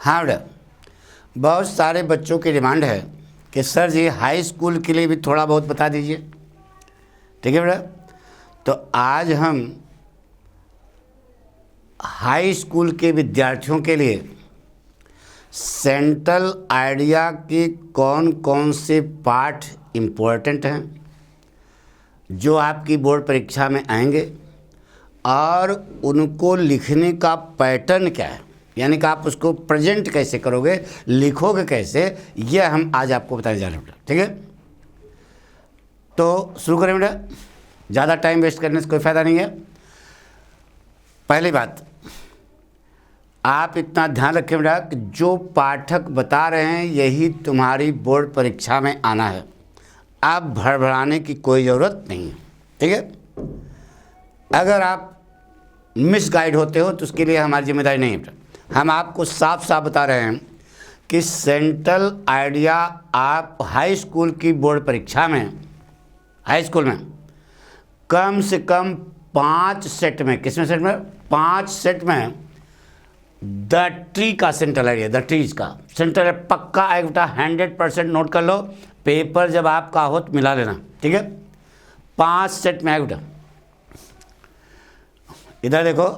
हाँ बेटा, बहुत सारे बच्चों की डिमांड है कि सर जी हाई स्कूल के लिए भी थोड़ा बहुत बता दीजिए। ठीक है बेटा, तो आज हम हाई स्कूल के विद्यार्थियों के लिए सेंट्रल आइडिया के कौन कौन से पाठ इम्पोर्टेंट हैं जो आपकी बोर्ड परीक्षा में आएंगे और उनको लिखने का पैटर्न क्या है, यानी कि आप उसको प्रेजेंट कैसे करोगे, लिखोगे कैसे, यह हम आज आपको बताने जा रहे हैं बेटा। ठीक है, तो शुरू करें बेटा, ज़्यादा टाइम वेस्ट करने से कोई फ़ायदा नहीं है। पहली बात, आप इतना ध्यान रखें बेटा कि जो पाठक बता रहे हैं यही तुम्हारी बोर्ड परीक्षा में आना है, आप भड़बड़ाने की कोई ज़रूरत नहीं है। ठीक है, अगर आप मिस गाइड होते हो तो उसके लिए हमारी जिम्मेदारी नहीं है बेटा। हम आपको साफ साफ बता रहे हैं कि सेंट्रल आइडिया आप हाई स्कूल की बोर्ड परीक्षा में, हाई स्कूल में कम से कम 5 सेट में, किसमें सेट में, 5 सेट में द ट्री का सेंट्रल आइडिया, द ट्रीज का सेंट्रल पक्का आएगा बेटा। 100% नोट कर लो, पेपर जब आपका हो तो मिला लेना। ठीक है, 5 सेट में आएगा बेटा। इधर देखो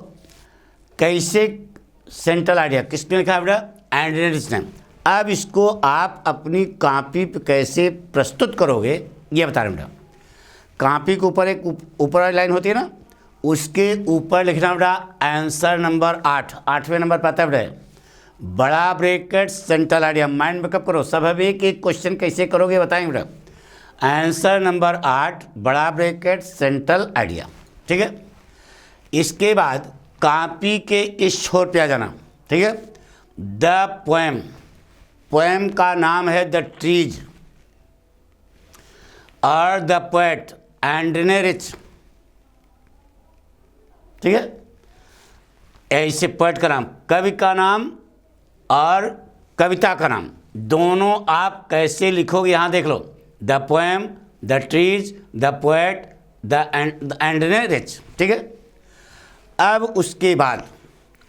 कैसे सेंट्रल आइडिया किसने लिखा है बेटा, एंड्रेस ने। अब इसको आप अपनी कॉपी पे कैसे प्रस्तुत करोगे ये बता रहे हैं बेटा। कॉपी के ऊपर एक ऊपर वाली लाइन होती है ना, उसके ऊपर लिखना बेटा आंसर नंबर 8, 8वें नंबर पर आता है बेटा, बड़ा bracket central idea. Mind makeup करो, सब एक एक क्वेश्चन कैसे करोगे बताएंगे बेटा। आंसर नंबर 8 बड़ा ब्रैकेट सेंट्रल आइडिया। ठीक है, इसके बाद कॉपी के इस छोर पे आ जाना। ठीक है, द पोएम, पोएम का नाम है द ट्रीज और द पोएट एंड्रे रिच। ठीक है, ऐसे पोएट का नाम, कवि का नाम और कविता का नाम दोनों आप कैसे लिखोगे यहाँ देख लो, the poem, the trees, the poet, the एंड्रे रिच। ठीक है, अब उसके बाद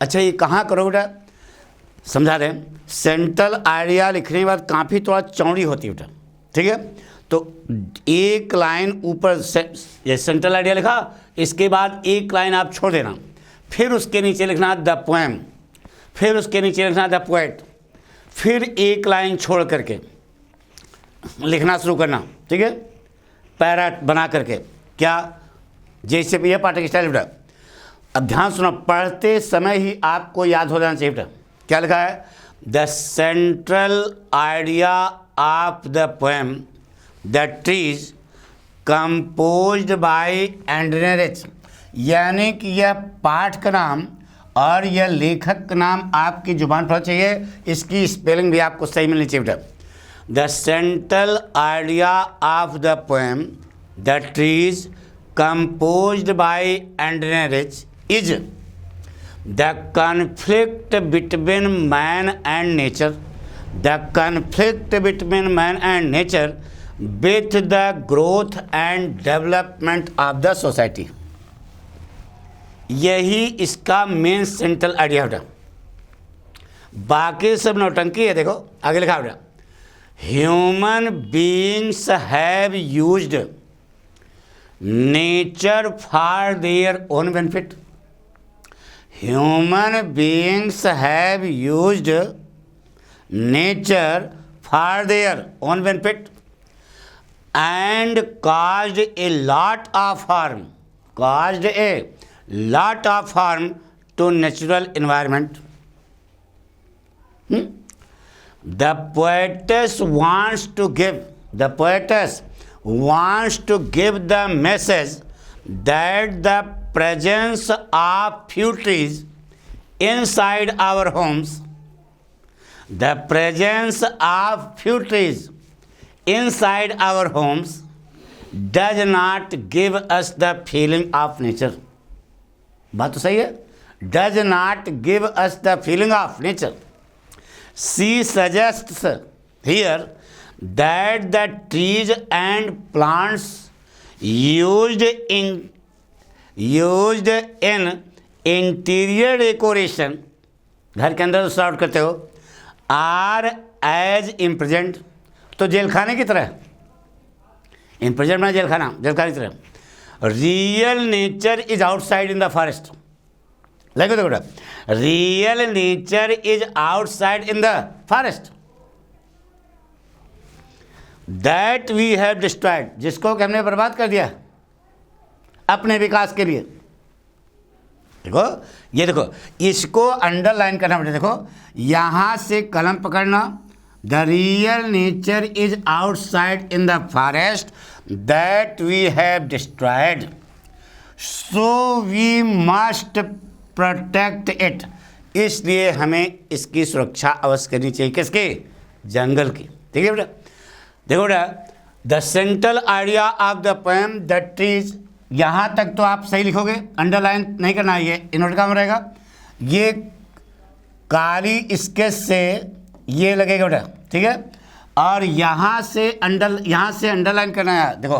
अच्छा ये कहाँ करोगे बेटा, समझा दें। सेंट्रल आइडिया लिखने के बाद काफ़ी थोड़ा चौड़ी होती है बेटा। ठीक है, तो एक लाइन ऊपर ये सेंट्रल आइडिया लिखा, इसके बाद एक लाइन आप छोड़ देना, फिर उसके नीचे लिखना द पोएम, फिर उसके नीचे लिखना द पोएट, फिर एक लाइन छोड़ करके लिखना शुरू करना। ठीक है, पैरा बना करके, क्या जैसे यह पाठक स्टाइल बेटा। अब ध्यान सुनो, पढ़ते समय ही आपको याद हो जाना चाहिए बेटा। क्या लिखा है, the central idea of the poem the trees composed bye Andre rich, यानी कि यह पाठ का नाम और यह लेखक का नाम आपकी जुबान पर चाहिए, इसकी स्पेलिंग भी आपको सही मिलनी चाहिए बेटा। The central idea of the poem the trees composed bye Andre rich is the conflict between man and nature, the conflict between man and nature with the growth and development of the society। यही इसका main central idea बेटा, बाकी सब नौटंकी है। देखो आगे लिखा बेटा, human beings have used nature for their own benefit, human beings have used nature for their own benefit and caused a lot of harm to natural environment। The poetess wants to give the message that the presence of few trees inside our homes, the presence of few trees inside our homes does not give us the feeling of nature। बात तो सही है, does not give us the feeling of nature। She suggests here that the trees and plants used in interior decoration, घर के अंदर सजावट करते हो, आर एज इम्प्रेजेंट, तो जेलखाने की तरह, इम्प्रेजेंट में जेलखाना, जेलखाने की तरह। Real nature is outside in the forest, लगे तो बेटा, real nature is outside in the forest that we have destroyed, जिसको कि हमने बर्बाद कर दिया अपने विकास के लिए। देखो ये देखो, इसको अंडरलाइन करना पड़ेगा। देखो यहां से कलम पकड़ना, the real nature is outside in the forest that we have destroyed, so we must protect it, इसलिए हमें इसकी सुरक्षा अवश्य करनी चाहिए। किसकी? जंगल की। ठीक है बेटा, देखो बेटा, the central idea of the poem the trees, यहाँ तक तो आप सही लिखोगे, अंडरलाइन नहीं करना है, ये इनवर्ट काम रहेगा। ये काली स्केच से ये लगेगा बेटा, ठीक है, और यहाँ से अंडरलाइन करना है। देखो,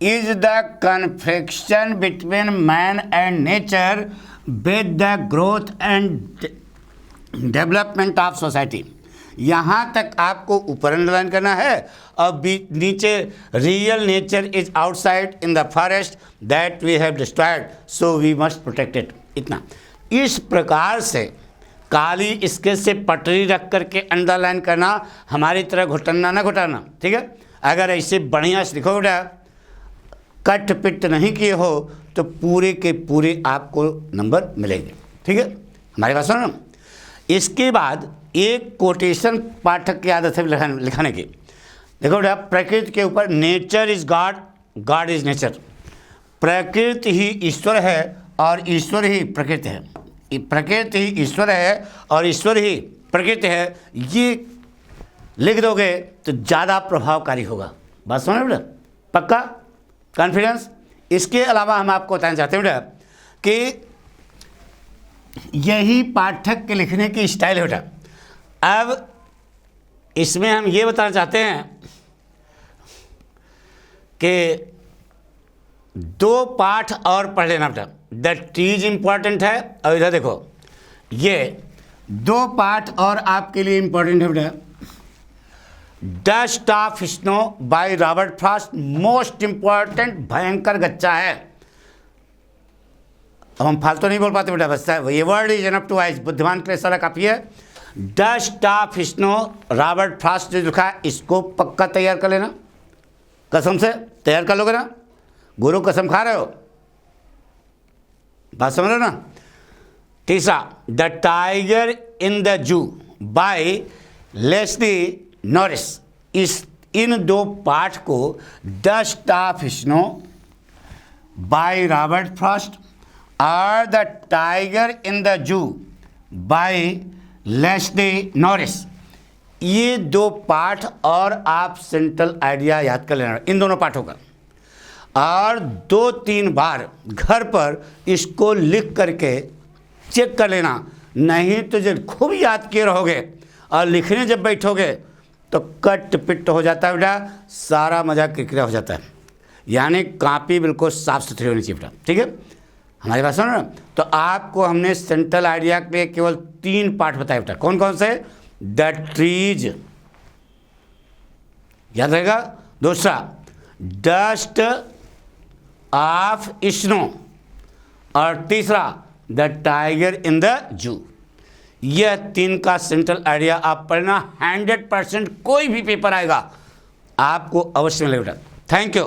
is the confliction between man and nature with the growth and development of society, यहाँ तक आपको ऊपर अंडरलाइन करना है, और नीचे real nature is outside in the forest that we have destroyed, so we must protect it. इतना इस प्रकार से काली स्केच से पटरी रख करके अंडरलाइन करना, हमारी तरह घुटना ना घुटाना। ठीक है, अगर ऐसे बढ़िया से लिखो बेटा, कट पिट नहीं किए हो तो पूरे के पूरे आपको नंबर मिलेंगे। ठीक है, हमारी बात सुनो। इसके बाद एक कोटेशन पाठक की आदत है लिखाने की। देखो बेटा, प्रकृति के ऊपर, nature is God, God is nature, प्रकृति ही ईश्वर है और ईश्वर ही प्रकृति है, प्रकृति ही ईश्वर है और ईश्वर ही प्रकृति है, ये लिख दोगे तो ज़्यादा प्रभावकारी होगा। बात समझ बेटा, पक्का कॉन्फिडेंस। इसके अलावा हम आपको बताना चाहते हैं बेटा कि यही पाठक के लिखने की स्टाइल है बेटा। अब इसमें हम ये बताना चाहते हैं कि 2 पाठ और पढ़ लेना बेटा। द ट्रीज इंपॉर्टेंट है, और इधर देखो ये 2 पाठ और आपके लिए इंपॉर्टेंट है बेटा। Dust of snow by Robert Frost, most important, भयंकर गच्चा है। अब हम फालतू नहीं बोल पाते बेटा, बस ये word is enough to wise, बुद्धिमान के लिए सारा काफी है। Dust of snow, Robert Frost जो लिखा है, इसको पक्का तैयार कर लेना, कसम से तैयार कर लोगे ना, गुरु कसम खा रहे हो, बात समझ रहे हो ना। तीसरा, the tiger in the zoo by Leslie Norris, इन 2 पाठ को dust of snow by Robert Frost और the tiger in the zoo by Leslie Norris, ये 2 पाठ और आप सेंट्रल आइडिया याद कर लेना इन दोनों पाठों का, और 2-3 बार घर पर इसको लिख करके चेक कर लेना। नहीं तो जब खूब याद किए रहोगे और लिखने जब बैठोगे तो कट पिट हो जाता है बेटा, सारा मजा किरकिरा हो जाता है। यानी कापी बिल्कुल साफ सुथरी होनी चाहिए बेटा। ठीक है, हमारी बात सुनो ना। तो आपको हमने सेंट्रल आइडिया के लिए केवल 3 पाठ बताए बेटा। कौन कौन से? द ट्रीज याद रहेगा, दूसरा डस्ट ऑफ स्नो, और तीसरा द टाइगर इन द जू। यह 3 का सेंट्रल आइडिया आप पढ़ना, 100% कोई भी पेपर आएगा आपको अवश्य मिलेगा बेटा। Thank you.